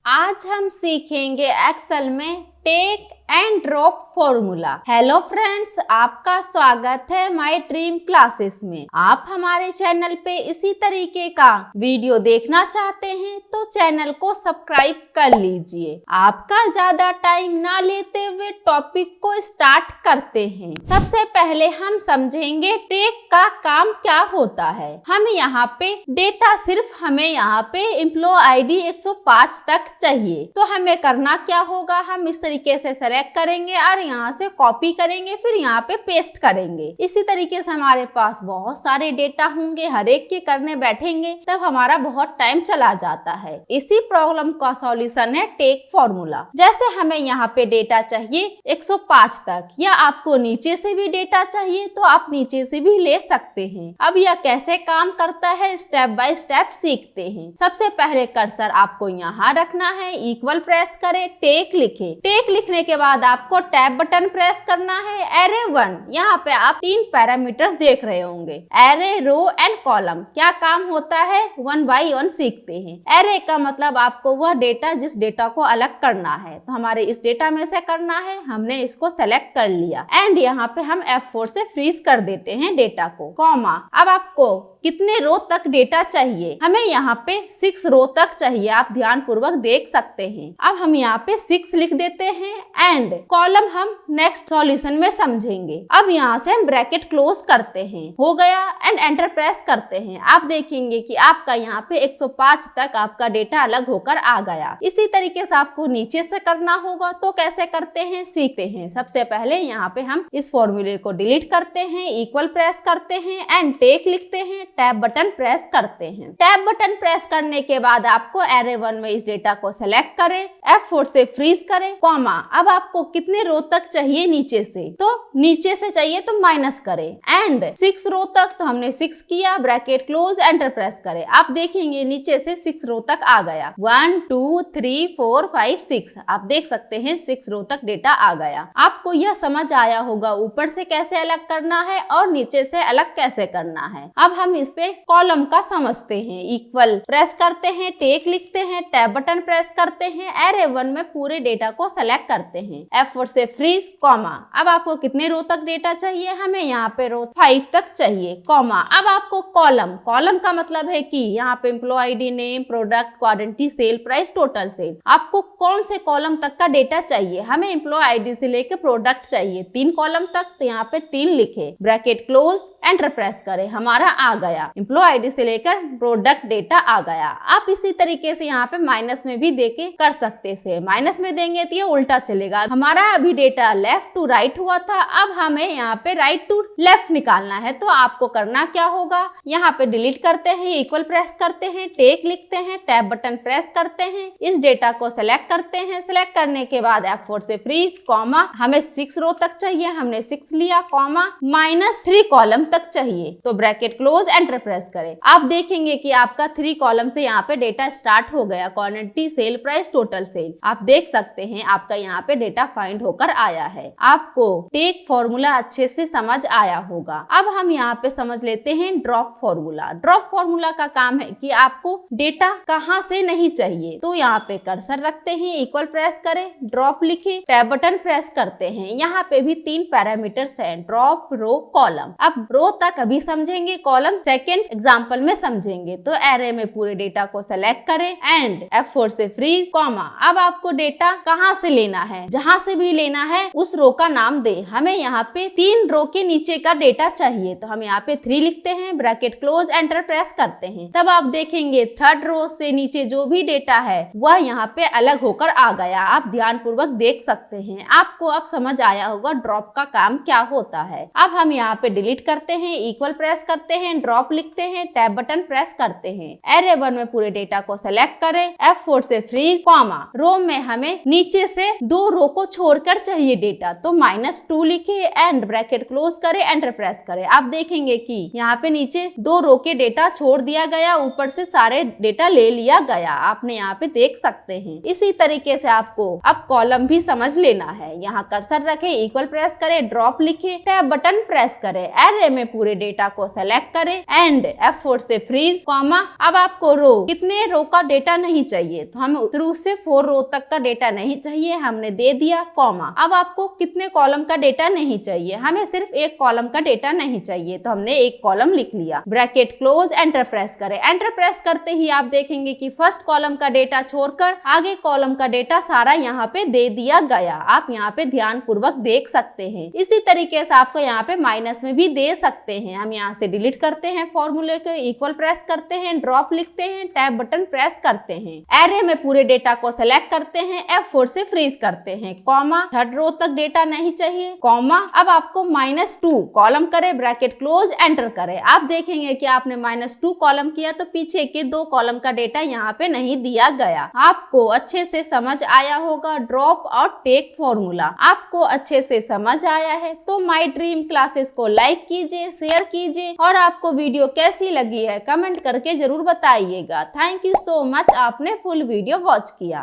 आज हम सीखेंगे एक्सेल में take and drop formula. Hello friends, आपका स्वागत है माय ड्रीम क्लासेस में। आप हमारे चैनल पे इसी तरीके का वीडियो देखना चाहते हैं तो चैनल को सब्सक्राइब कर लीजिए। आपका ज्यादा टाइम ना लेते हुए टॉपिक को स्टार्ट करते हैं। सबसे पहले हम समझेंगे टेक का काम क्या होता है। हम यहाँ पे डेटा सिर्फ हमें यहाँ पे एम्प्लॉय आईडी 105 तक चाहिए, तो हमें करना क्या होगा, हम इस तरीके से सेलेक्ट करेंगे और यहाँ से कॉपी करेंगे, फिर यहाँ पे पेस्ट करेंगे। इसी तरीके से हमारे पास बहुत सारे डेटा होंगे, हर एक के करने बैठेंगे तब हमारा बहुत टाइम चला जाता है। इसी प्रॉब्लम का सॉल्यूशन है टेक फॉर्मूला। जैसे हमें यहाँ पे डेटा चाहिए 105 तक, या आपको नीचे से भी डेटा चाहिए तो आप नीचे से भी ले सकते हैं। अब यह कैसे काम करता है स्टेप बाय स्टेप सीखते हैं। सबसे पहले कर्सर आपको यहाँ रखना है, इक्वल प्रेस करें, टेक लिखे। टेक लिखने के बाद आपको टैब बटन प्रेस करना है। एरे 1, यहाँ पे आप 3 पैरामीटर्स देख रहे होंगे, एरे, रो एंड कॉलम। क्या काम होता है, 1 बाय 1 सीखते हैं। एरे का मतलब आपको वह डेटा जिस डेटा को अलग करना है, तो हमारे इस डेटा में से करना है, हमने इसको सेलेक्ट कर लिया। एंड यहाँ पे हम F4 से फ्रीज कर देते हैं डेटा को। कॉमा, अब आपको कितने रो तक डेटा चाहिए, हमें यहाँ पे 6 रो तक चाहिए। आप ध्यान पूर्वक देख सकते हैं। अब हम यहाँ पे 6 लिख देते हैं। एंड कॉलम हम नेक्स्ट सॉल्यूशन में समझेंगे। अब यहाँ से हम ब्रैकेट क्लोज करते हैं, हो गया। एंड एंटर प्रेस करते हैं। आप देखेंगे कि आपका यहाँ पे 105 तक आपका डेटा अलग होकर आ गया। इसी तरीके से आपको नीचे से करना होगा, तो कैसे करते हैं सीखते हैं। सबसे पहले यहाँ पे हम इस फॉर्मूले को डिलीट करते हैं, इक्वल प्रेस करते हैं एंड टेक लिखते हैं, टैब बटन प्रेस करते हैं। टैब बटन प्रेस करने के बाद आपको एरे 1 में इस डेटा को सेलेक्ट करें, F4 से फ्रीज करें, कॉमा। अब आपको कितने रो तक चाहिए नीचे से, तो नीचे से चाहिए तो माइनस करें। एंड 6 रो तक, तो हमने 6 किया, ब्रैकेट क्लोज, एंटर प्रेस करें। आप देखेंगे नीचे से 6 रो तक आ गया। 1 2 3 4 5 6, आप देख सकते हैं 6 रो तक डेटा आ गया। आपको यह समझ आया होगा ऊपर से कैसे अलग करना है और नीचे से अलग कैसे करना है। अब हम इस पे कॉलम का समझते हैं। इक्वल प्रेस करते हैं, टेक लिखते हैं, टैब बटन प्रेस करते हैं, एरे 1 में पूरे डेटा को सेलेक्ट करते हैं, F4 से फ्रीज, कॉमा। अब आपको कितने रो तक डेटा चाहिए, हमें यहाँ पे रो 5 तक चाहिए, कॉमा। अब आपको कॉलम, कॉलम का मतलब है कि यहाँ पे employ ID, name, product, quantity, sale price, total sale. आपको कौन से कॉलम तक का डेटा चाहिए, हमें एम्प्लॉय आईडी से लेके प्रोडक्ट चाहिए 3 कॉलम तक, तो यहाँ पे 3 लिखे, ब्रैकेट क्लोज, एंटर प्रेस करें, हमारा आ गया। एम्प्लॉय आईडी से लेकर प्रोडक्ट डेटा आ गया। आप इसी तरीके से यहाँ पे माइनस में भी देके कर सकते हैं। माइनस में देंगे तो ये उल्टा चलेगा। हमारा अभी डेटा लेफ्ट टू राइट हुआ था, अब हमें यहाँ पे राइट टू लेफ्ट निकालना है। तो आपको करना क्या होगा, यहाँ पे डिलीट करते हैं, इक्वल प्रेस करते हैं, टेक लिखते हैं, टैब बटन प्रेस करते हैं, इस डेटा को सेलेक्ट करते हैं। सेलेक्ट करने के बाद F4 से फ्रीज, कॉमा। हमें 6 रो तक चाहिए, हमने 6 लिया, कॉमा। -3 कॉलम तक चाहिए, तो ब्रैकेट क्लोज, एंटर प्रेस करें। आप देखेंगे कि आपका 3 कॉलम से यहाँ पे डेटा स्टार्ट हो गया, quantity, sale price, total cell. आप देख सकते हैं आपका यहाँ पे डेटा फाइंड होकर आया है। आपको टेक फॉर्मूला अच्छे से समझ आया होगा। अब हम यहाँ पे समझ लेते हैं ड्रॉप फॉर्मूला। ड्रॉप फॉर्मूला का काम है कि आपको डेटा कहाँ से नहीं चाहिए, तो यहाँ पे कर्सर रखते हैं, इक्वल प्रेस करें, ड्रॉप लिखे, टैब बटन प्रेस करते हैं। यहाँ पे भी 3 पैरामीटर्स हैं, ड्रॉप, रो, कॉलम। अब रो तक अभी समझेंगे, कॉलम सेकेंड एग्जाम्पल में समझेंगे। तो एरे में पूरे डेटा को सेलेक्ट करें एंड F4 से फ्रीज, कॉमा। अब आपको डेटा कहाँ से लेना है, जहाँ से भी लेना है उस रो का नाम दे। हमें यहाँ पे 3 रो के नीचे का डेटा चाहिए, तो हम यहाँ पे 3 लिखते हैं, ब्रैकेट क्लोज, एंटर प्रेस करते हैं। तब आप देखेंगे 3rd रो से नीचे जो भी डेटा है वह यहाँ पे अलग होकर आ गया। आप ध्यान पूर्वक देख सकते हैं। आपको अब समझ आया होगा ड्रॉप का काम क्या होता है। अब हम यहाँ पे डिलीट करते हैं, इक्वल प्रेस करते हैं, ड्रॉप लिखते हैं, टैब बटन प्रेस करते हैं। एरे 1 में पूरे डेटा को सेलेक्ट करें, F4 से फ्रीज, कॉमा। रो में हमें नीचे से दो रो को छोड़कर चाहिए डेटा, तो -2 लिखे एंड ब्रैकेट क्लोज करे, एंटर प्रेस करे। आप देखेंगे कि यहाँ पे नीचे दो रो के डेटा छोड़ दिया गया, ऊपर से सारे डेटा ले लिया गया, आपने यहाँ पे देख सकते हैं। इसी तरीके से आपको अब कॉलम भी समझ लेना है। यहाँ कर्सर रखे, इक्वल प्रेस करे, ड्रॉप लिखे, टैब बटन प्रेस करे, एरे में पूरे डेटा को सेलेक्ट करे एंड F4 से फ्रीज, कॉमा। अब आपको रो कितने रो का डेटा नहीं चाहिए, तो हमें शुरू से 4 रो तक का डेटा नहीं चाहिए, हमने दे दिया, कॉमा। अब आपको कितने कॉलम का डेटा नहीं चाहिए, हमें सिर्फ एक कॉलम का डेटा नहीं चाहिए, तो हमने एक कॉलम लिख लिया, ब्रैकेट क्लोज, एंटर प्रेस करे। एंटर प्रेस करते ही आप देखेंगे कि फर्स्ट कॉलम का डेटा छोड़कर आगे कॉलम का डेटा सारा यहाँ पे दे दिया गया। आप यहाँ पे ध्यान पूर्वक देख सकते हैं। इसी तरीके से आपको यहाँ पे माइनस में भी दे सकते हैं। हम यहाँ से डिलीट करते हैं फॉर्मूले को, इक्वल प्रेस करते हैं, ड्रॉप लिखते हैं, टैब बटन प्रेस करते हैं, एरे में पूरे डेटा को सेलेक्ट करते हैं, F4 से फ्रीज करते हैं, कॉमा। थर्ड रो तक डेटा नहीं चाहिए, कॉमा। अब आपको -2 कॉलम करे, ब्रैकेट क्लोज, एंटर करे। आप देखेंगे कि आपने -2 कॉलम किया तो पीछे के 2 कॉलम का डेटा यहाँ पे नहीं दिया गया। आपको अच्छे से समझ आया होगा ड्रॉप और टेक फॉर्मूला। आपको अच्छे से समझ आया है तो माय ड्रीम क्लासेस को लाइक कीजिए, शेयर कीजिए और आपको वीडियो कैसी लगी है कमेंट करके जरूर बताइएगा। थैंक यू सो मच, आपने फुल वीडियो वॉच किया।